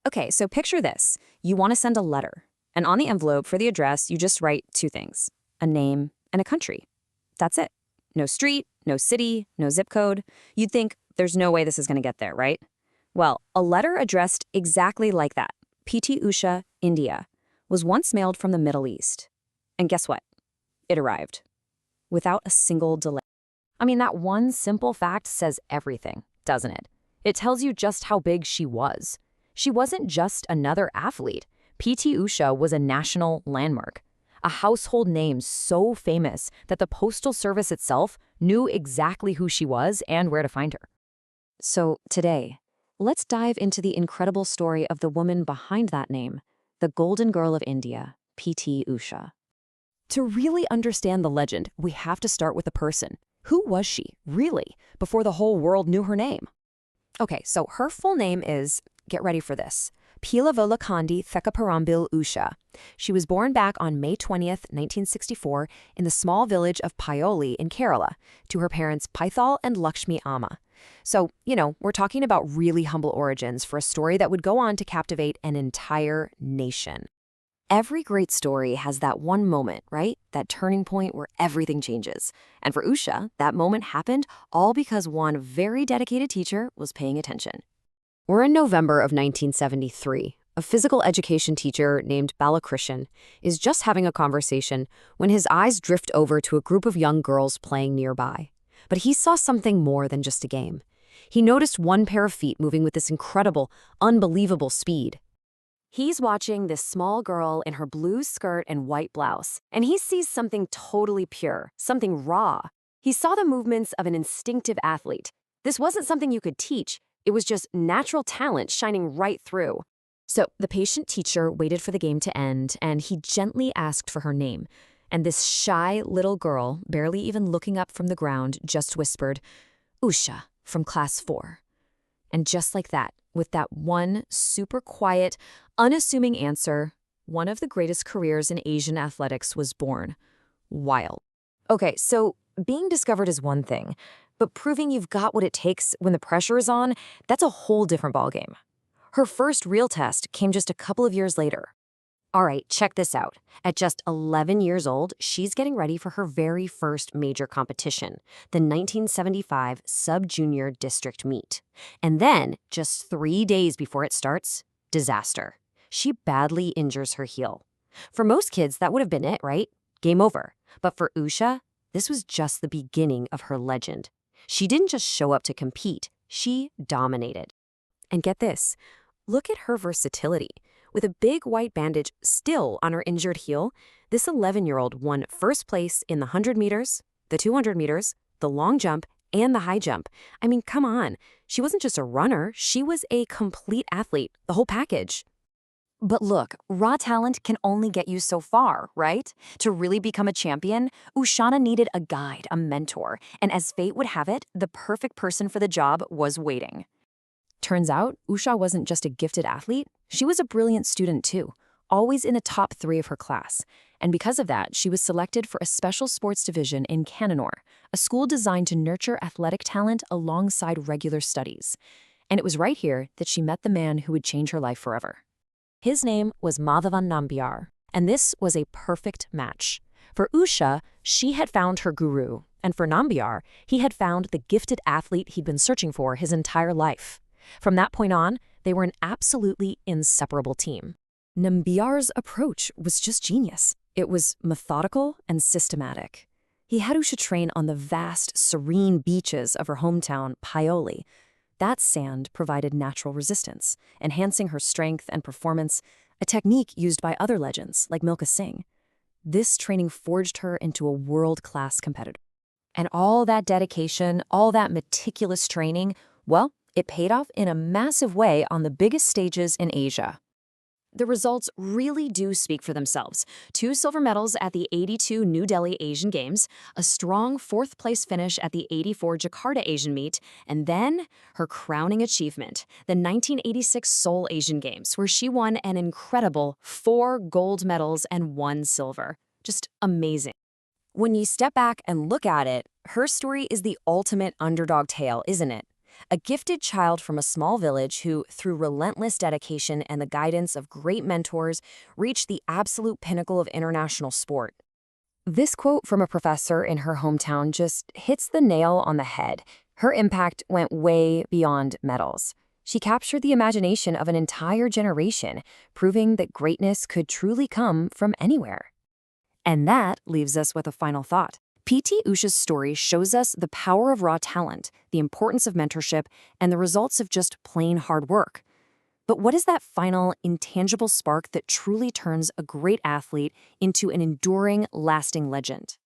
Okay, so picture this. You want to send a letter, and on the envelope for the address, you just write two things: a name and a country. That's it. No street, no city, no zip code. You'd think there's no way this is going to get there, right? Well, a letter addressed exactly like that, P.T.Usha, India, was once mailed from the Middle East. And guess what? It arrived without a single delay. I mean, that one simple fact says everything, doesn't it? It tells you just how big she was. She wasn't just another athlete. P.T. Usha was a national landmark, a household name so famous that the Postal Service itself knew exactly who she was and where to find her. So today, let's dive into the incredible story of the woman behind that name, the Golden Girl of India, P.T. Usha. To really understand the legend, we have to start with the person. Who was she, really, before the whole world knew her name? Okay, so her full name is, get ready for this, Pilavolakandi Thekaparambil Usha. She was born back on May 20th, 1964, in the small village of Paioli in Kerala, to her parents Paithal and Lakshmi Amma. So, we're talking about really humble origins for a story that would go on to captivate an entire nation. Every great story has that one moment, right? That turning point where everything changes. And for Usha, that moment happened all because one very dedicated teacher was paying attention. We're in November of 1973. A physical education teacher named Balakrishan is just having a conversation when his eyes drift over to a group of young girls playing nearby. But he saw something more than just a game. He noticed one pair of feet moving with this incredible, unbelievable speed. He's watching this small girl in her blue skirt and white blouse, and he sees something totally pure, something raw. He saw the movements of an instinctive athlete. This wasn't something you could teach. It was just natural talent shining right through. So the patient teacher waited for the game to end, and he gently asked for her name. And this shy little girl, barely even looking up from the ground, just whispered, "Usha, from class 4. And just like that, with that one super quiet, unassuming answer, one of the greatest careers in Asian athletics was born. Wild. Okay, so being discovered is one thing, but proving you've got what it takes when the pressure is on, that's a whole different ballgame. Her first real test came just a couple of years later. All right, check this out. At just 11 years old, she's getting ready for her very first major competition, the 1975 Sub-Junior District Meet. And then, just 3 days before it starts, disaster. She badly injures her heel. For most kids, that would have been it, right? Game over. But for Usha, this was just the beginning of her legend. She didn't just show up to compete, she dominated. And get this, look at her versatility. With a big white bandage still on her injured heel, this 11-year-old won first place in the 100 meters, the 200 meters, the long jump, and the high jump. I mean, come on. She wasn't just a runner, she was a complete athlete, the whole package. But look, raw talent can only get you so far, right? To really become a champion, Ushana needed a guide, a mentor, and as fate would have it, the perfect person for the job was waiting. Turns out, Usha wasn't just a gifted athlete, she was a brilliant student too, always in the top 3 of her class. And because of that, she was selected for a special sports division in Kannanur, a school designed to nurture athletic talent alongside regular studies. And it was right here that she met the man who would change her life forever. His name was Madhavan Nambiar, and this was a perfect match. For Usha, she had found her guru, and for Nambiar, he had found the gifted athlete he'd been searching for his entire life. From that point on, they were an absolutely inseparable team. Nambiar's approach was just genius. It was methodical and systematic. He had Usha train on the vast, serene beaches of her hometown, Paioli. That sand provided natural resistance, enhancing her strength and performance, a technique used by other legends like Milkha Singh. This training forged her into a world-class competitor. And all that dedication, all that meticulous training, well, it paid off in a massive way on the biggest stages in Asia. The results really do speak for themselves. 2 silver medals at the 82 New Delhi Asian Games, a strong 4th-place finish at the 84 Jakarta Asian Meet, and then her crowning achievement, the 1986 Seoul Asian Games, where she won an incredible 4 gold medals and 1 silver. Just amazing. When you step back and look at it, her story is the ultimate underdog tale, isn't it? a gifted child from a small village who, through relentless dedication and the guidance of great mentors, reached the absolute pinnacle of international sport. This quote from a professor in her hometown just hits the nail on the head. Her impact went way beyond medals. She captured the imagination of an entire generation, proving that greatness could truly come from anywhere. And that leaves us with a final thought. P.T. Usha's story shows us the power of raw talent, the importance of mentorship, and the results of just plain hard work. But what is that final, intangible spark that truly turns a great athlete into an enduring, lasting legend?